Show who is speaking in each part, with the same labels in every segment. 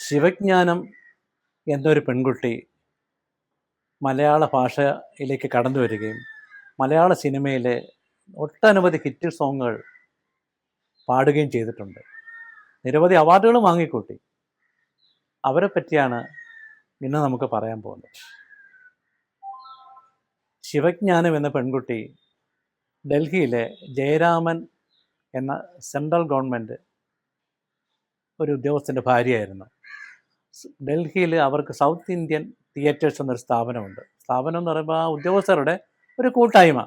Speaker 1: ശിവജ്ഞാനം എന്നൊരു പെൺകുട്ടി മലയാള ഭാഷയിലേക്ക് കടന്നു വരികയും മലയാള സിനിമയിലെ ഒട്ടനവധി ഹിറ്റ് സോങ്ങുകൾ പാടുകയും ചെയ്തിട്ടുണ്ട്. നിരവധി അവാർഡുകളും വാങ്ങിക്കൂട്ടി. അവരെ പറ്റിയാണ് ഇന്ന് നമുക്ക് പറയാൻ പോകുന്നത്. ശിവജ്ഞാനം എന്ന പെൺകുട്ടി ഡൽഹിയിലെ ജയരാമൻ എന്ന സെൻട്രൽ ഗവൺമെൻറ് ഒരു ഉദ്യോഗസ്ഥൻ്റെ ഭാര്യയായിരുന്നു. ഡൽഹിയിൽ അവർക്ക് സൗത്ത് ഇന്ത്യൻ തിയേറ്റേഴ്സ് എന്നൊരു സ്ഥാപനമുണ്ട്. സ്ഥാപനം എന്ന് പറയുമ്പോൾ ആ ഉദ്യോഗസ്ഥരുടെ ഒരു കൂട്ടായ്മ,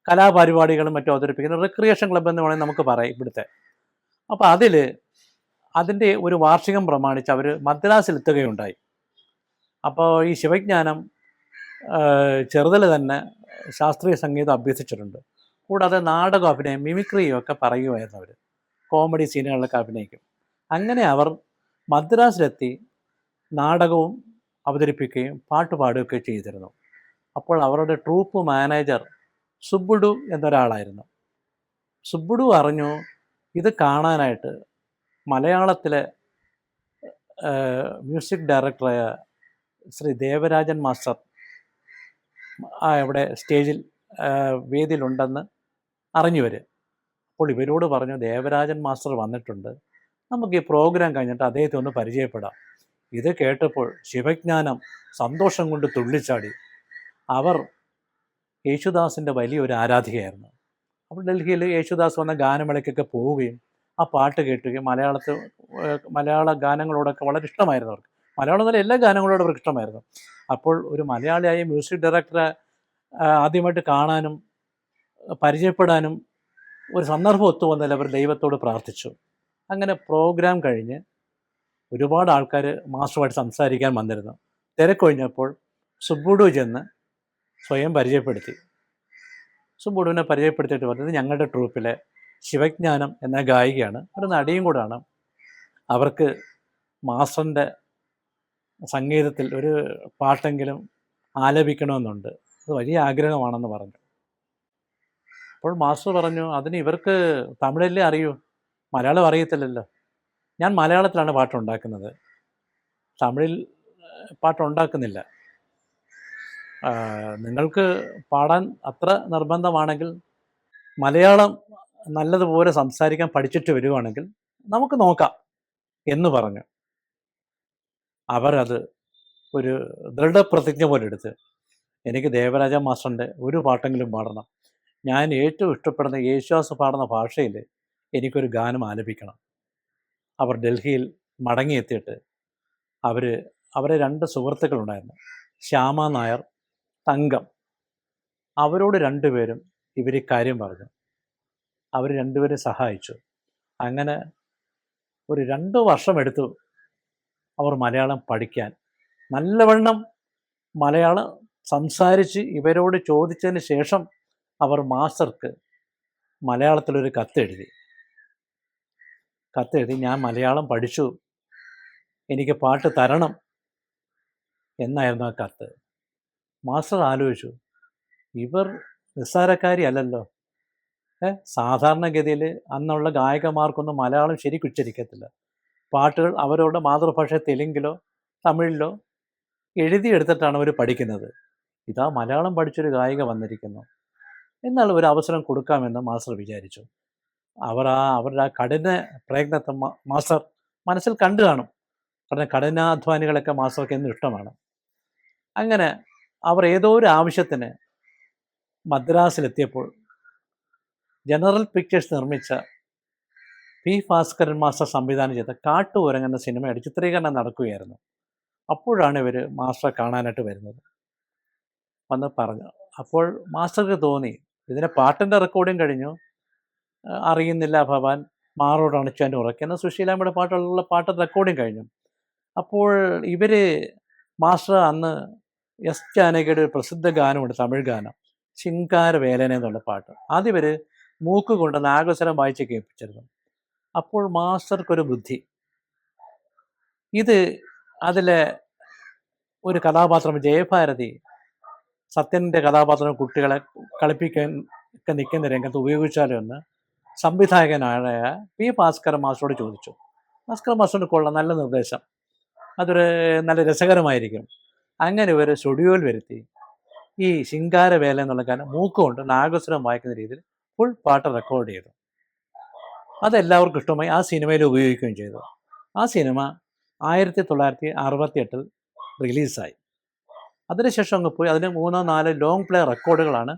Speaker 1: കലാപരിപാടികളും മറ്റും അവതരിപ്പിക്കുന്ന റിക്രിയേഷൻ ക്ലബ്ബ് എന്ന് വേണമെങ്കിൽ നമുക്ക് പറയാം ഇവിടുത്തെ. അപ്പോൾ അതിൻ്റെ ഒരു വാർഷികം പ്രമാണിച്ച് അവർ മദ്രാസിലെത്തുകയുണ്ടായി. അപ്പോൾ ഈ ശിവജ്ഞാനം ചെറുതിൽ തന്നെ ശാസ്ത്രീയ സംഗീതം അഭ്യസിച്ചിട്ടുണ്ട്. കൂടാതെ നാടകം അഭിനയം, മിമിക്രിയും ഒക്കെ പറയുമായിരുന്നു. അവർ കോമഡി സീനുകളിലൊക്കെ അഭിനയിക്കും. അങ്ങനെ അവർ മദ്രാസിലെത്തി നാടകവും അവതരിപ്പിക്കുകയും പാട്ട് പാടുകയൊക്കെ ചെയ്തിരുന്നു. അപ്പോൾ അവരുടെ ട്രൂപ്പ് മാനേജർ സുബ്ബുഡു എന്നൊരാളായിരുന്നു. സുബ്ബുഡു അറിഞ്ഞു ഇത് കാണാനായിട്ട് മലയാളത്തിലെ മ്യൂസിക് ഡയറക്ടറായ ശ്രീ ദേവരാജൻ മാസ്റ്റർ ഇവിടെ സ്റ്റേജിൽ വേദിയിലുണ്ടെന്ന് അറിഞ്ഞുവർ. അപ്പോൾ ഇവരോട് പറഞ്ഞു, ദേവരാജൻ മാസ്റ്റർ വന്നിട്ടുണ്ട്, നമുക്ക് ഈ പ്രോഗ്രാം കഴിഞ്ഞിട്ട് അദ്ദേഹത്തെ ഒന്ന് പരിചയപ്പെടാം. ഇത് കേട്ടപ്പോൾ ശിവജ്ഞാനം സന്തോഷം കൊണ്ട് തുള്ളിച്ചാടി. അവർ യേശുദാസിൻ്റെ വലിയൊരു ആരാധികയായിരുന്നു. അപ്പോൾ ഡൽഹിയിൽ യേശുദാസ് വന്ന ഗാനമേളയ്ക്കൊക്കെ പോവുകയും ആ പാട്ട് കേട്ടുകയും മലയാള ഗാനങ്ങളോടൊക്കെ വളരെ ഇഷ്ടമായിരുന്നു അവർക്ക്. മലയാളത്തിലെ എല്ലാ ഗാനങ്ങളോടും അവർക്ക് ഇഷ്ടമായിരുന്നു. അപ്പോൾ ഒരു മലയാളിയായ മ്യൂസിക് ഡയറക്ടറെ ആദ്യമായിട്ട് കാണാനും പരിചയപ്പെടാനും ഒരു സന്ദർഭം ഒത്തുവന്നതിൽ അവർ ദൈവത്തോട് പ്രാർത്ഥിച്ചു. അങ്ങനെ പ്രോഗ്രാം കഴിഞ്ഞ് ഒരുപാട് ആൾക്കാർ മാസ്റ്ററുമായിട്ട് സംസാരിക്കാൻ വന്നിരുന്നു. തിരക്കൊഴിഞ്ഞപ്പോൾ സുബ്ബുഡു ചെന്ന് സ്വയം പരിചയപ്പെടുത്തി. സുബ്ബുഡുവിനെ പരിചയപ്പെടുത്തിയിട്ട് പറഞ്ഞത് ഞങ്ങളുടെ ട്രൂപ്പിലെ ശിവജ്ഞാനം എന്ന ഗായികയാണ്, ഒരു നടിയും കൂടാണ്. അവർക്ക് മാസ്റ്ററിൻ്റെ സംഗീതത്തിൽ ഒരു പാട്ടെങ്കിലും ആലപിക്കണമെന്നുണ്ട്, അത് വലിയ ആഗ്രഹമാണെന്ന് പറഞ്ഞു. അപ്പോൾ മാസ്റ്റർ പറഞ്ഞു, അതിന് ഇവർക്ക് തമിഴല്ലേ അറിയൂ, മലയാളം അറിയത്തില്ലല്ലോ. ഞാൻ മലയാളത്തിലാണ് പാട്ടുണ്ടാക്കുന്നത്, തമിഴിൽ പാട്ടുണ്ടാക്കുന്നില്ല. നിങ്ങൾക്ക് പാടാൻ അത്ര നിർബന്ധമാണെങ്കിൽ മലയാളം നല്ലതുപോലെ സംസാരിക്കാൻ പഠിച്ചിട്ട് വരുവാണെങ്കിൽ നമുക്ക് നോക്കാം എന്ന് പറഞ്ഞു. അവരത് ഒരു ദൃഢപ്രതിജ്ഞ പോലെ എടുത്ത്, എനിക്ക് ദേവരാജ മാസ്റ്ററിൻ്റെ ഒരു പാട്ടെങ്കിലും പാടണം, ഞാൻ ഏറ്റവും ഇഷ്ടപ്പെടുന്ന യേശുദാസ് പാടുന്ന ഭാഷയിൽ എനിക്കൊരു ഗാനം ആലപിക്കണം. അവർ ഡൽഹിയിൽ മടങ്ങിയെത്തിയിട്ട് അവരെ രണ്ട് സുഹൃത്തുക്കളുണ്ടായിരുന്നു, ശ്യാമ നായർ, തങ്കം. അവരോട് രണ്ടുപേരും ഇവർ കാര്യം പറഞ്ഞു. അവർ രണ്ടുപേരും സഹായിച്ചു. അങ്ങനെ ഒരു 2 വർഷം എടുത്തു അവർ മലയാളം പഠിക്കാൻ. നല്ലവണ്ണം മലയാളം സംസാരിച്ച് ഇവരോട് ചോദിച്ചതിന് ശേഷം അവർ മാസ്റ്റർക്ക് മലയാളത്തിലൊരു കത്തെഴുതി, ഞാൻ മലയാളം പഠിച്ചു, എനിക്ക് പാട്ട് തരണം എന്നായിരുന്നു ആ കത്ത്. മാസ്റ്റർ ആലോചിച്ചു, ഇവർ നിസ്സാരക്കാരി അല്ലല്ലോ. സാധാരണഗതിയിൽ അന്നുള്ള ഗായകന്മാർക്കൊന്നും മലയാളം ശരിക്കും ഉച്ചരിക്കത്തില്ല. പാട്ടുകൾ അവരുടെ മാതൃഭാഷ തെലുങ്കിലോ തമിഴിലോ എഴുതിയെടുത്തിട്ടാണ് അവർ പഠിക്കുന്നത്. ഇതാ മലയാളം പഠിച്ചൊരു ഗായിക വന്നിരിക്കുന്നു, എന്നാൽ ഒരു അവസരം കൊടുക്കാമെന്ന് മാസ്റ്റർ വിചാരിച്ചു. അവരുടെ ആ കഠിന പ്രയത്നത്തെ മാസ്റ്റർ മനസ്സിൽ കണ്ടു കാണും. കാരണം കഠിനാധ്വാനികളൊക്കെ മാസ്റ്റർക്ക് എന്നും ഇഷ്ടമാണ്. അങ്ങനെ അവർ ഏതോ ഒരു ആവശ്യത്തിന് മദ്രാസിലെത്തിയപ്പോൾ ജനറൽ പിക്ചേഴ്സ് നിർമ്മിച്ച പി ഭാസ്കരൻ മാസ്റ്റർ സംവിധാനം ചെയ്ത കാട്ടുകുരങ്ങ് എന്ന സിനിമയുടെ ചിത്രീകരണം നടക്കുകയായിരുന്നു. അപ്പോഴാണ് ഇവർ മാസ്റ്ററെ കാണാനായിട്ട് വരുന്നത്. വന്ന് പറഞ്ഞു. അപ്പോൾ മാസ്റ്റർക്ക് തോന്നി, ഇതിനെ പാട്ടിൻ്റെ റെക്കോർഡിങ് കഴിഞ്ഞു, അറിയുന്നില്ല ഭവാൻ മാറോട് അണിച്ചാൻ ഉറക്കുന്ന സുശീലാമ്മയുടെ പാട്ടുള്ള പാട്ട് റെക്കോർഡിങ് കഴിഞ്ഞു. അപ്പോൾ ഇവർ മാസ്റ്റർ അന്ന് എസ് ജാനകിയുടെ ഒരു പ്രസിദ്ധ ഗാനമുണ്ട്, തമിഴ് ഗാനം, ചിങ്കാര വേലന എന്നുള്ള പാട്ട്. അതിവർ മൂക്ക് കൊണ്ട് നാഗസ്വരം വായിച്ച് കേൾപ്പിച്ചിരുന്നു. അപ്പോൾ മാസ്റ്റർക്കൊരു ബുദ്ധി, അതിലെ ഒരു കഥാപാത്രം ജയഭാരതി, സത്യൻ്റെ കഥാപാത്രം കുട്ടികളെ കളിപ്പിക്കാൻ ഒക്കെ നിൽക്കുന്ന രംഗത്ത് ഉപയോഗിച്ചാലോ എന്ന് സംവിധായകനായ പി ഭാസ്കരൻ മാസ്റ്ററോട് ചോദിച്ചു. ഭാസ്കരൻ മാസ്റ്ററിന് കൊള്ളാം, നല്ല നിർദ്ദേശം, അതൊരു നല്ല രസകരമായിരിക്കും. അങ്ങനെ ഒരു സ്റ്റുഡിയോയിൽ വരുത്തി ഈ ശിങ്കാരവേല എന്നുള്ള ഗാനം മൂക്കുകൊണ്ട് നാഗസ്വരം വായിക്കുന്ന രീതിയിൽ ഫുൾ പാട്ട് റെക്കോർഡ് ചെയ്തു. അതെല്ലാവർക്കും ഇഷ്ടമായി. ആ സിനിമയിൽ ഉപയോഗിക്കുകയും ചെയ്തു. ആ സിനിമ 1968 റിലീസായി. അതിനുശേഷം അങ്ങ് പോയി അതിന് 3, 4 ലോങ് പ്ലേ റെക്കോർഡുകളാണ്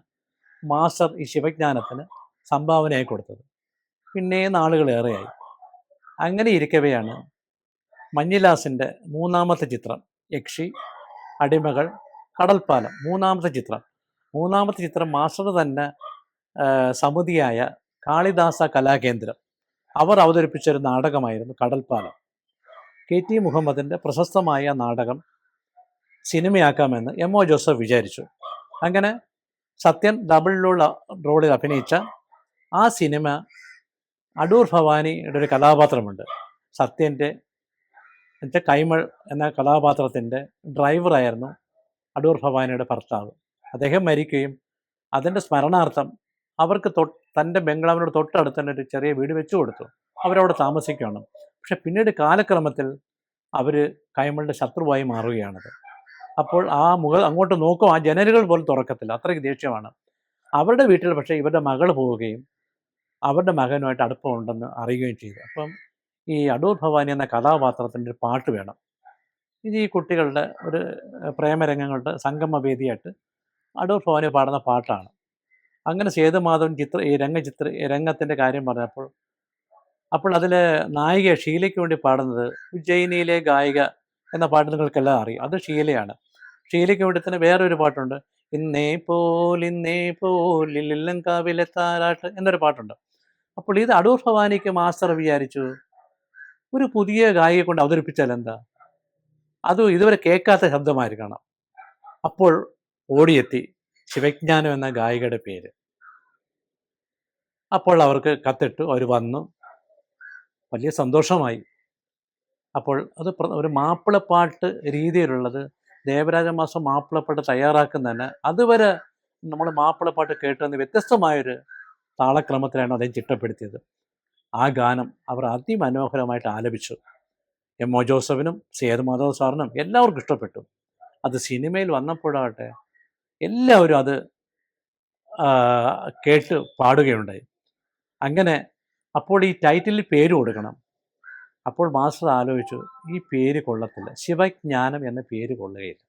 Speaker 1: മാസ്റ്റർ ഈ ശിവജ്ഞാനത്തിന് സംഭാവനയായി കൊടുത്തത്. പിന്നെ നാളുകളേറെയായി. അങ്ങനെ ഇരിക്കവെയാണ് മഞ്ഞിലാസിൻ്റെ മൂന്നാമത്തെ ചിത്രം യക്ഷി, അടിമകൾ, കടൽപ്പാലം മൂന്നാമത്തെ ചിത്രം മാസ്റ്റർ തന്നെ സമിതിയായ കാളിദാസ കലാകേന്ദ്രം അവർ അവതരിപ്പിച്ചൊരു നാടകമായിരുന്നു കടൽപ്പാലം. KT മുഹമ്മദിൻ്റെ പ്രശസ്തമായ നാടകം സിനിമയാക്കാമെന്ന് MO ജോസഫ് വിചാരിച്ചു. അങ്ങനെ സത്യൻ ഡബിൾ റോളിൽ അഭിനയിച്ച ആ സിനിമ അടൂർ ഭവാനിയുടെ ഒരു കഥാപാത്രമുണ്ട്. സത്യൻ്റെ എന്നുവെച്ചാൽ കൈമൾ എന്ന കഥാപാത്രത്തിൻ്റെ ഡ്രൈവറായിരുന്നു അടൂർ ഭവാനിയുടെ ഭർത്താവ്. അദ്ദേഹം മരിക്കുകയും അതിൻ്റെ സ്മരണാർത്ഥം അവർക്ക് തൻ്റെ ബംഗ്ലാവിനോട് തൊട്ടടുത്ത് തന്നെ ഒരു ചെറിയ വീട് വെച്ചു കൊടുത്തു. അവരവിടെ താമസിക്കുകയാണ്. പക്ഷെ പിന്നീട് കാലക്രമത്തിൽ അവർ കൈമളുടെ ശത്രുവായി മാറുകയാണത്. അപ്പോൾ ആ അങ്ങോട്ട് നോക്കും, ആ ജനലുകൾ പോലും തുറക്കത്തില്ല, അത്രയ്ക്ക് ദേഷ്യമാണ്. അവരുടെ വീട്ടിൽ പക്ഷേ ഇവരുടെ മകൾ പോവുകയും അവരുടെ മകനുമായിട്ട് അടുപ്പമുണ്ടെന്ന് അറിയുകയും ചെയ്തു. അപ്പം ഈ അടൂർ ഭവാനി എന്ന കഥാപാത്രത്തിൻ്റെ ഒരു പാട്ട് വേണം. ഇത് ഈ കുട്ടികളുടെ ഒരു പ്രേമരംഗങ്ങളുടെ സംഗമവേദിയായിട്ട് അടൂർ ഭവാനി പാടുന്ന പാട്ടാണ്. അങ്ങനെ സേതുമാധവൻ രംഗത്തിൻ്റെ കാര്യം പറഞ്ഞപ്പോൾ അതിൽ നായിക ഷീലയ്ക്ക് വേണ്ടി പാടുന്നത് ഉജ്ജയിനിയിലെ ഗായിക എന്ന പാട്ട് നിങ്ങൾക്കെല്ലാം അറിയാം. അത് ഷീലയാണ്. ഷീലയ്ക്ക് വേണ്ടി തന്നെ വേറൊരു പാട്ടുണ്ട്, ഇന്നേ പോലില്ലങ്കാവിലെ താരാട്ട് എന്നൊരു പാട്ടുണ്ട്. അപ്പോൾ ഇത് അടൂർ ഭവാനിക്ക് മാസ്റ്റർ വിചാരിച്ചു ഒരു പുതിയ ഗായികയെ കൊണ്ട് അവതരിപ്പിച്ചാൽ എന്താ, അത് ഇതുവരെ കേൾക്കാത്ത ശബ്ദമായിരിക്കണം. അപ്പോൾ ഓടിയെത്തി ശിവജ്ഞാനം എന്ന ഗായികയുടെ പേര്. അപ്പോൾ അവർക്ക് കത്തിട്ടു, അവർ വന്നു, വലിയ സന്തോഷമായി. അപ്പോൾ അത് ഒരു മാപ്പിളപ്പാട്ട് രീതിയിലുള്ളത് ദേവരാജ മാസ്റ്റർ മാപ്പിളപ്പാട്ട് തയ്യാറാക്കുന്നതന്നെ അതുവരെ നമ്മൾ മാപ്പിളപ്പാട്ട് കേട്ടെന്ന് വ്യത്യസ്തമായൊരു താളക്രമത്തിലാണ് അദ്ദേഹം ചിട്ടപ്പെടുത്തിയത്. ആ ഗാനം അവർ അതിമനോഹരമായിട്ട് ആലപിച്ചു. MO ജോസഫിനും സേതുമാധവ സാറിനും എല്ലാവർക്കും ഇഷ്ടപ്പെട്ടു. അത് സിനിമയിൽ വന്നപ്പോഴാകട്ടെ എല്ലാവരും അത് കേട്ട് പാടുകയുണ്ടായി. അങ്ങനെ അപ്പോൾ ഈ ടൈറ്റിലിൽ പേര് കൊടുക്കണം. അപ്പോൾ മാസ്റ്റർ ആലോചിച്ചു, ഈ പേര് കൊള്ളത്തില്ല, ശിവജ്ഞാനം എന്ന പേര് കൊള്ളുകയില്ല.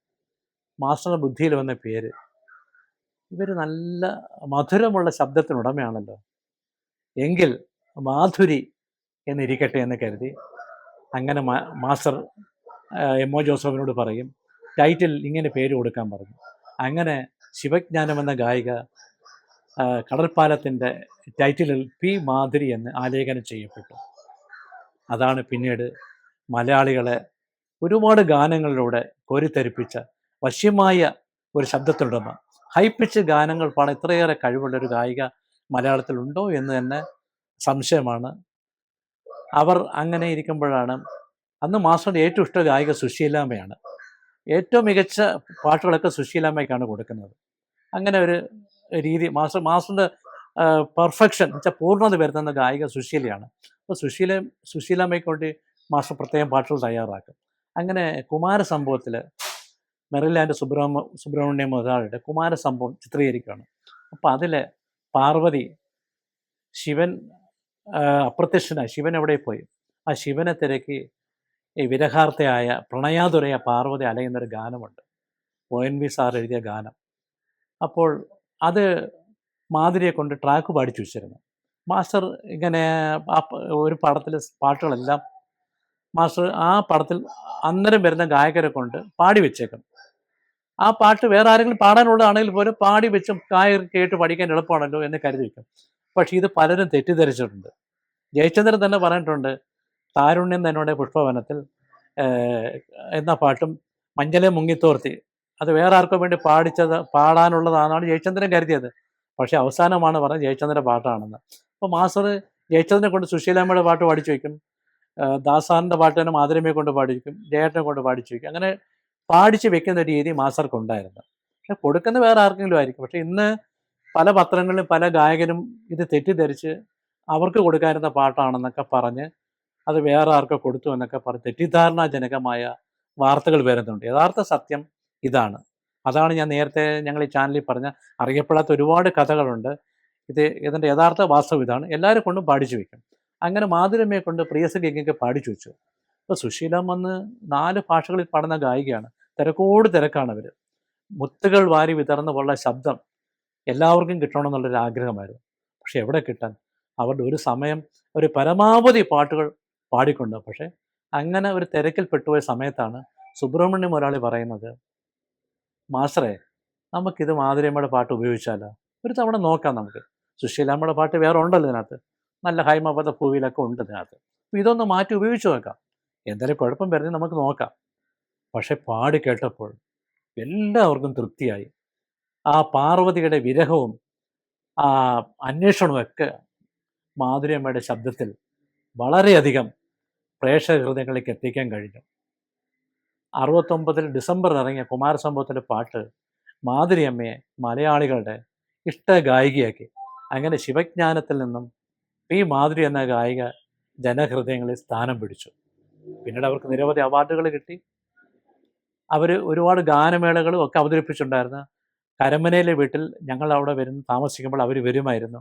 Speaker 1: മാസ്റ്ററുടെ ബുദ്ധിയിൽ വന്ന പേര്, ഇവർ നല്ല മധുരമുള്ള ശബ്ദത്തിനുടമയാണല്ലോ, എങ്കിൽ മാധുരി എന്നിരിക്കട്ടെ എന്ന് കരുതി അങ്ങനെ മാസ്റ്റർ MO ജോസഫിനോട് പറയും, ടൈറ്റിൽ ഇങ്ങനെ പേര് കൊടുക്കാൻ പറഞ്ഞു. അങ്ങനെ ശിവജ്ഞാനം എന്ന ഗായിക കടൽപ്പാലത്തിൻ്റെ ടൈറ്റിലിൽ P മാധുരി എന്ന് ആലേഖനം ചെയ്യപ്പെട്ടു. അതാണ് പിന്നീട് മലയാളികളെ ഒരുപാട് ഗാനങ്ങളിലൂടെ കോരിത്തരിപ്പിച്ച വശ്യമായ ഒരു ശബ്ദത്തിലുടമ, ഹൈപ്പിച്ച് ഗാനങ്ങൾ പാടാൻ ഇത്രയേറെ കഴിവുള്ളൊരു ഗായിക മലയാളത്തിലുണ്ടോ എന്ന് തന്നെ സംശയമാണ്. അവർ അങ്ങനെ ഇരിക്കുമ്പോഴാണ് അന്ന് മാസ്റ്ററുടെ ഏറ്റവും ഇഷ്ട ഗായിക സുശീലാമ്മയാണ്. ഏറ്റവും മികച്ച പാട്ടുകളൊക്കെ സുശീലാമ്മയ്ക്കാണ് കൊടുക്കുന്നത്. അങ്ങനെ ഒരു രീതി മാസ്റ്ററിൻ്റെ പെർഫെക്ഷൻ എന്നുവെച്ചാൽ പൂർണ്ണത വരുത്തുന്ന ഗായിക സുശീലയാണ്. അപ്പോൾ സുശീലാമ്മയ്ക്ക് വേണ്ടി മാസ്റ്റർ പ്രത്യേകം പാട്ടുകൾ തയ്യാറാക്കും. അങ്ങനെ കുമാരസംഭവത്തിൽ മെറിലാൻഡ് സുബ്രഹ്മണ്യ മുതലാളിയുടെ കുമാരസംഭവം ചിത്രീകരിക്കുകയാണ്. അപ്പോൾ അതിൽ പാർവതി ശിവൻ അപ്രത്യക്ഷനായി, ശിവൻ എവിടെ പോയി, ആ ശിവനെ തിരക്കി ഈ വിരഹാർത്ഥയായ പ്രണയാതുരയ പാർവതി അലയുന്നൊരു ഗാനമുണ്ട്, ONV സാർ എഴുതിയ ഗാനം. അപ്പോൾ അത് മാധുരിയെ കൊണ്ട് ട്രാക്ക് പാടിച്ചു വെച്ചിരുന്നു. മാസ്റ്റർ ഇങ്ങനെ ഒരു പടത്തിൽ പാട്ടുകളെല്ലാം മാസ്റ്റർ ആ പടത്തിൽ അന്നേരം വരുന്ന ഗായകരെ കൊണ്ട് പാടി വെച്ചേക്കും. ആ പാട്ട് വേറെ ആരെങ്കിലും പാടാനുള്ളതാണെങ്കിൽ പോലും പാടി വെച്ചും ഗായകർ കേട്ട് പഠിക്കാൻ എളുപ്പമാണല്ലോ എന്ന് കരുതി വയ്ക്കും. പക്ഷേ ഇത് പലരും തെറ്റിദ്ധരിച്ചിട്ടുണ്ട്. ജയചന്ദ്രൻ തന്നെ പറഞ്ഞിട്ടുണ്ട്, താരുണ്യം തന്നോടെ പുഷ്പവനത്തിൽ എന്ന പാട്ടും മഞ്ഞളെ മുങ്ങിത്തോർത്തി അത് വേറെ ആർക്കോ വേണ്ടി പാടാനുള്ളതാണെന്നാണ് ജയചന്ദ്രൻ കരുതിയത്. പക്ഷേ അവസാനമാണ് പറഞ്ഞത് ജയചന്ദ്രൻ്റെ പാട്ടാണെന്ന്. അപ്പോൾ മാസ്റ്റർ ജയചന്ദ്രനെ കൊണ്ട് സുശീലാമ്മയുടെ പാട്ട് പാടിച്ചു വയ്ക്കും, ദാസാറിൻ്റെ പാട്ട് തന്നെ മാധുരമ്മയെ കൊണ്ട് പാടിക്കും, ജയേട്ടനെ കൊണ്ട് പാടിച്ചു വയ്ക്കും. അങ്ങനെ പാടിച്ച് വെക്കുന്ന രീതി മാസ്റ്റർക്കുണ്ടായിരുന്നു. പക്ഷെ കൊടുക്കുന്ന വേറെ ആർക്കെങ്കിലും ആയിരിക്കും. പക്ഷെ ഇന്ന് പല പത്രങ്ങളിലും പല ഗായകരും ഇത് തെറ്റിദ്ധരിച്ച് അവർക്ക് കൊടുക്കാനിരുന്ന പാട്ടാണെന്നൊക്കെ പറഞ്ഞ് അത് വേറെ ആർക്കോ കൊടുത്തു എന്നൊക്കെ പറഞ്ഞ് തെറ്റിദ്ധാരണാജനകമായ വാർത്തകൾ വരുന്നുണ്ട്. യഥാർത്ഥ സത്യം ഇതാണ്. അതാണ് ഞാൻ നേരത്തെ ഞങ്ങൾ ഈ ചാനലിൽ പറഞ്ഞ അറിയപ്പെടാത്ത ഒരുപാട് കഥകളുണ്ട്. ഇതിൻ്റെ യഥാർത്ഥ വാസ്തവം ഇതാണ്. എല്ലാവരെ കൊണ്ടും പാടിച്ചു വയ്ക്കും. അങ്ങനെ മാധുര്യമ്മയെ കൊണ്ട് പ്രിയസഖി ഗംഗയ്ക്ക് പാടിച്ചു വെച്ചു. ഇപ്പോൾ സുശീലം വന്ന് 4 ഭാഷകളിൽ പാടുന്ന ഗായികയാണ്. തിരക്കോട് തിരക്കാണ് അവർ. മുത്തുകൾ വാരി വിതർന്നുകൊള്ള ശബ്ദം എല്ലാവർക്കും കിട്ടണമെന്നുള്ളൊരു ആഗ്രഹമായിരുന്നു. പക്ഷെ എവിടെ കിട്ടാൻ? അവരുടെ ഒരു സമയം ഒരു പരമാവധി പാട്ടുകൾ പാടിക്കൊണ്ട്. പക്ഷേ അങ്ങനെ ഒരു തിരക്കിൽ പെട്ടുപോയ സമയത്താണ് സുബ്രഹ്മണ്യ മുരളി പറയുന്നത്, മാസ്റ്ററെ നമുക്കിത് മാധുര്യമ്മയുടെ പാട്ട് ഉപയോഗിച്ചാലോ? ഒരു തവണ നോക്കാം നമുക്ക്. സുശീലാമ്മയുടെ പാട്ട് വേറെ ഉണ്ടല്ലോ ഇതിനകത്ത്. നല്ല ഹൈമപത പൂവിലൊക്കെ ഉണ്ട് ഇതിനകത്ത്. അപ്പോൾ ഇതൊന്ന് മാറ്റി ഉപയോഗിച്ച് നോക്കാം. എന്തായാലും കുഴപ്പം വരുന്നത് നമുക്ക് നോക്കാം. പക്ഷെ പാടി കേട്ടപ്പോൾ എല്ലാവർക്കും തൃപ്തിയായി. ആ പാർവതിയുടെ വിരഹവും ആ അന്വേഷണവും ഒക്കെ മാധുര്യമ്മയുടെ ശബ്ദത്തിൽ വളരെയധികം പ്രേക്ഷക ഹൃദയങ്ങളിലേക്ക് എത്തിക്കാൻ കഴിഞ്ഞു. 69 ഡിസംബറിൽ ഇറങ്ങിയ കുമാരസംഭവത്തിലെ പാട്ട് മാധുര്യമ്മയെ മലയാളികളുടെ ഇഷ്ട ഗായികയാക്കി. അങ്ങനെ ശിവജ്ഞാനത്തിൽ നിന്നും പി മാധുരി എന്ന ഗായിക ജനഹൃദയങ്ങളിൽ സ്ഥാനം പിടിച്ചു. പിന്നീട് അവർക്ക് നിരവധി അവാർഡുകൾ കിട്ടി. അവർ ഒരുപാട് ഗാനമേളകളും ഒക്കെ അവതരിപ്പിച്ചിട്ടുണ്ടായിരുന്നു. കരമനയിലെ വീട്ടിൽ ഞങ്ങൾ അവിടെ താമസിക്കുമ്പോൾ അവർ വരുമായിരുന്നു.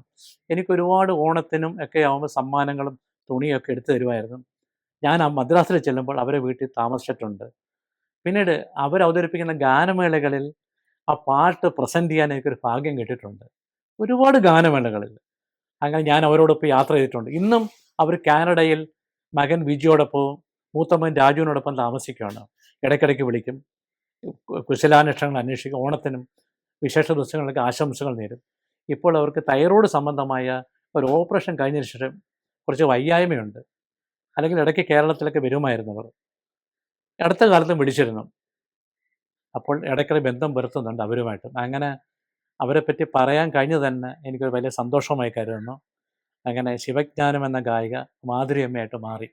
Speaker 1: എനിക്കൊരുപാട് ഓണത്തിനും ഒക്കെ ആകുമ്പോൾ സമ്മാനങ്ങളും തുണിയൊക്കെ എടുത്തു തരുമായിരുന്നു. ഞാൻ ആ മദ്രാസിൽ ചെല്ലുമ്പോൾ അവരെ വീട്ടിൽ താമസിച്ചിട്ടുണ്ട്. പിന്നീട് അവതരിപ്പിക്കുന്ന ഗാനമേളകളിൽ ആ പാട്ട് പ്രസൻറ്റ് ചെയ്യാൻ എനിക്കൊരു ഭാഗ്യം കിട്ടിയിട്ടുണ്ട്. ഒരുപാട് ഗാനമേളകളിൽ. അങ്ങനെ ഞാൻ അവരോടൊപ്പം യാത്ര ചെയ്തിട്ടുണ്ട്. ഇന്നും അവർ കാനഡയിൽ മകൻ വിജിയോടൊപ്പവും മൂത്തമ്മൻ രാജുവിനോടൊപ്പം താമസിക്കുകയാണ്. ഇടയ്ക്കിടയ്ക്ക് വിളിക്കും, കുശലാന്വേഷണങ്ങൾ അന്വേഷിക്കും, ഓണത്തിനും വിശേഷ ദിവസങ്ങളിലൊക്കെ ആശംസകൾ നേരും. ഇപ്പോൾ അവർക്ക് തൈറോയ്ഡ് സംബന്ധമായ ഒരു ഓപ്പറേഷൻ കഴിഞ്ഞതിന് ശേഷം കുറച്ച് വയ്യായ്മയുണ്ട്. അല്ലെങ്കിൽ ഇടയ്ക്ക് കേരളത്തിലൊക്കെ വരുമായിരുന്നു അവർ. അടുത്ത കാലത്തും വിളിച്ചിരുന്നു. അപ്പോൾ ഇടയ്ക്കിടെ ബന്ധം പുലർത്തുന്നുണ്ട് അവരുമായിട്ടും. അങ്ങനെ അവരെപ്പറ്റി പറയാൻ കഴിഞ്ഞത് തന്നെ എനിക്കൊരു വലിയ സന്തോഷമായി കരുതുന്നു. അങ്ങനെ ശിവജ്ഞാനം എന്ന ഗായിക മാധുര്യമ്മയായിട്ട് മാറി.